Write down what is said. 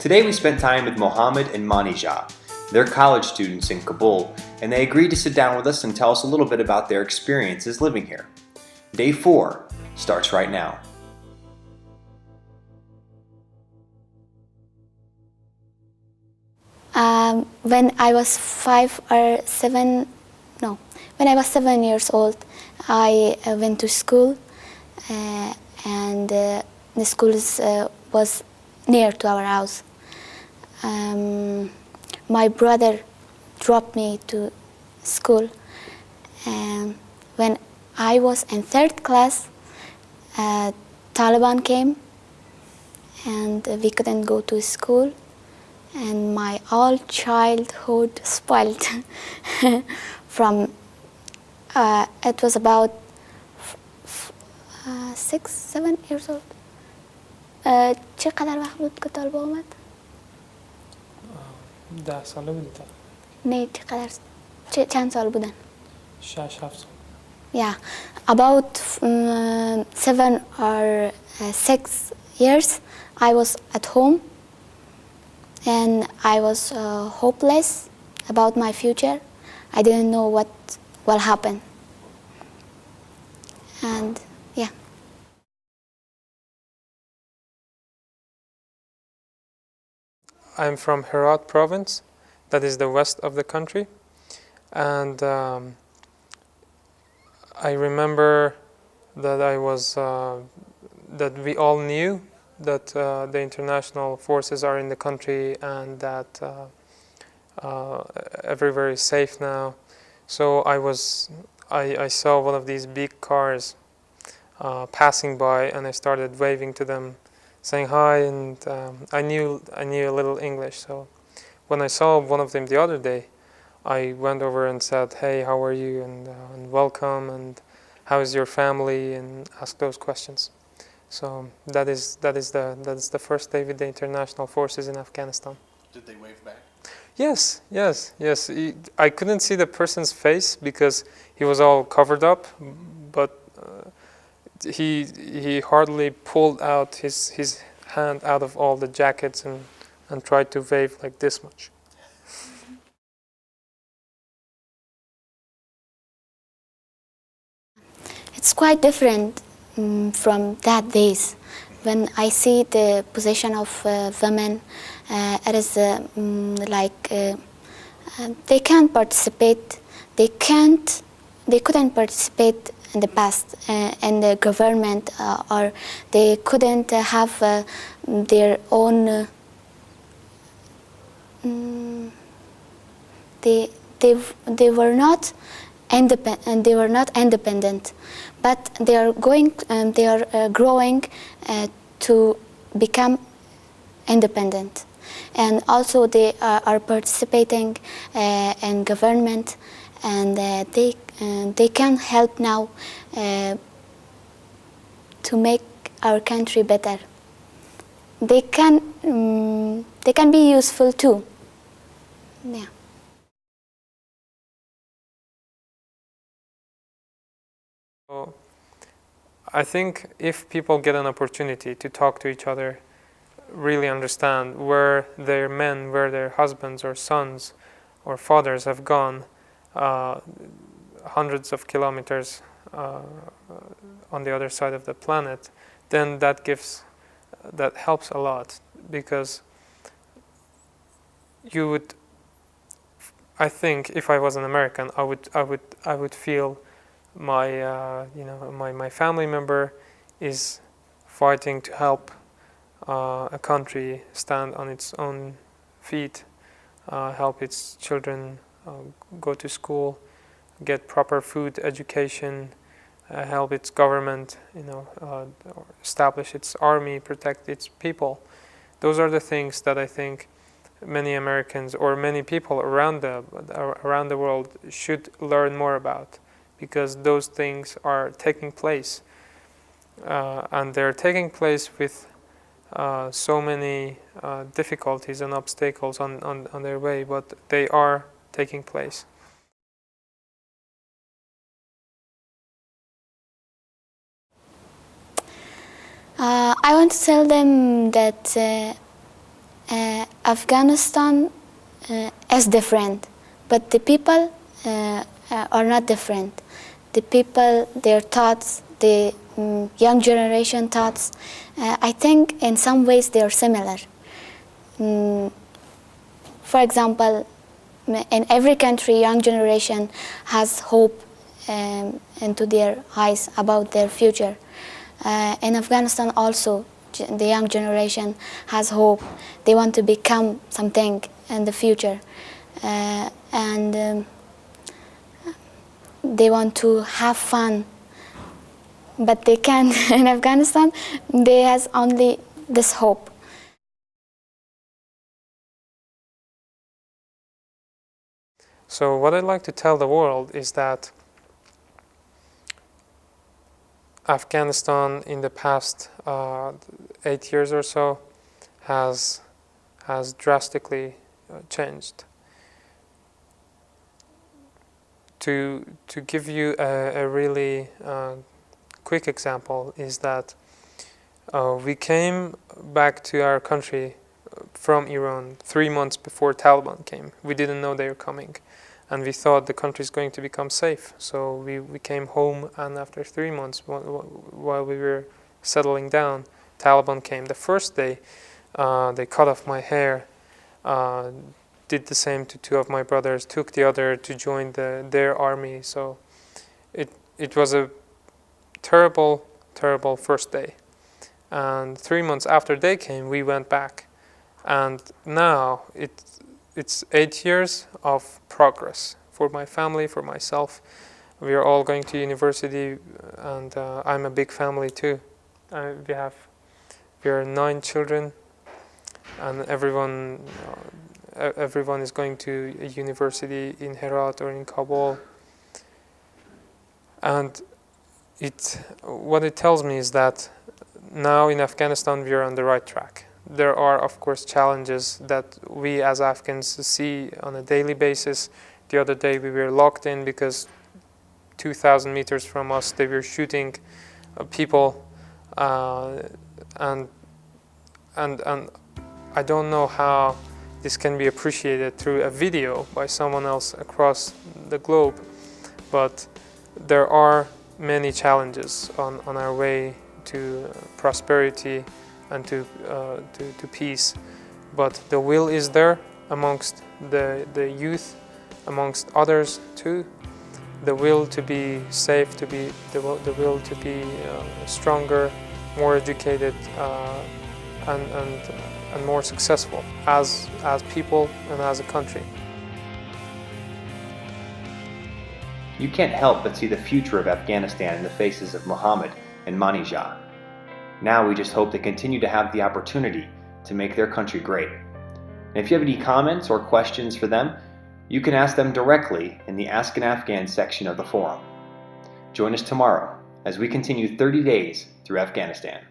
Today we spent time with Mohammed and Manija. They're college students in Kabul, and they agreed to sit down with us and tell us a little bit about their experiences living here. Day 4 starts right now. When I was 7 years old, I went to school, and the school was near to our house. My brother dropped me to school, and when I was in 3rd class, Taliban came, and we couldn't go to school. And my all childhood spoiled from it was about 6-7 years old. چقدر وقت بود که طالب آمد؟ 10 ساله بودی تا؟ نه چند سال بودن؟ 6-7 سال. Yeah, about 7 or 6 years I was at home. And I was hopeless about my future. I didn't know what will happen. And yeah. I'm from Herat province, that is the west of the country. And I remember that that we all knew that the international forces are in the country and that everywhere is safe now. So I saw one of these big cars passing by, and I started waving to them, saying hi, and I knew a little English. So when I saw one of them the other day, I went over and said, "Hey, how are you?" and welcome, and how is your family, and asked those questions. So that is the first day with the international forces in Afghanistan. Did they wave back? Yes. I couldn't see the person's face because he was all covered up, but he hardly pulled out his hand out of all the jackets and tried to wave like this much. It's quite different from that days. When I see the position of women, it is like they can't participate. They couldn't participate in the past in the government, or they couldn't have their own. They were not independent. They were not independent, but they are growing to become independent, and also they are participating in government, and they can help now to make our country better. They can be useful too. Yeah. So I think if people get an opportunity to talk to each other, really understand where their men, where their husbands or sons or fathers have gone hundreds of kilometers on the other side of the planet, then that helps a lot, because I think if I was an American, I would feel my family member is fighting to help a country stand on its own feet, help its children go to school, get proper food, education, help its government, establish its army, protect its people. Those are the things that I think many Americans or many people around the world should learn more about, because those things are taking place, and they're taking place with so many difficulties and obstacles on their way, but they are taking place. I want to tell them that Afghanistan is different, but the people are not different. The people, their thoughts, the young generation thoughts, I think in some ways they are similar. For example, in every country, young generation has hope into their eyes about their future. In Afghanistan also, the young generation has hope. They want to become something in the future. And they want to have fun. But they can't. In Afghanistan, they has only this hope. So what I'd like to tell the world is that Afghanistan in the past 8 years or so has drastically changed. To give you a really quick example is that we came back to our country from Iran 3 months before Taliban came. We didn't know they were coming, and we thought the country is going to become safe. So we came home, and after 3 months, while we were settling down, Taliban came. The first day, they cut off my hair, did the same to 2 of my brothers, took the other to join their army. So it was a terrible first day. And 3 months after they came, we went back. And now it's 8 years of progress for my family, for myself. We are all going to university, and I'm a big family too. We are 9 children, and everyone is going to a university in Herat or in Kabul. And what it tells me is that now in Afghanistan we are on the right track. There are, of course, challenges that we as Afghans see on a daily basis. The other day we were locked in because 2,000 meters from us they were shooting people, and I don't know how this can be appreciated through a video by someone else across the globe, but there are many challenges on our way to prosperity and to peace, but the will is there amongst the youth, amongst others too. The will to be safe, the will to be stronger, more educated, and more successful as people and as a country. You can't help but see the future of Afghanistan in the faces of Mohammed and Manija. Now we just hope they continue to have the opportunity to make their country great. And if you have any comments or questions for them, you can ask them directly in the Ask an Afghan section of the forum. Join us tomorrow as we continue 30 days through Afghanistan.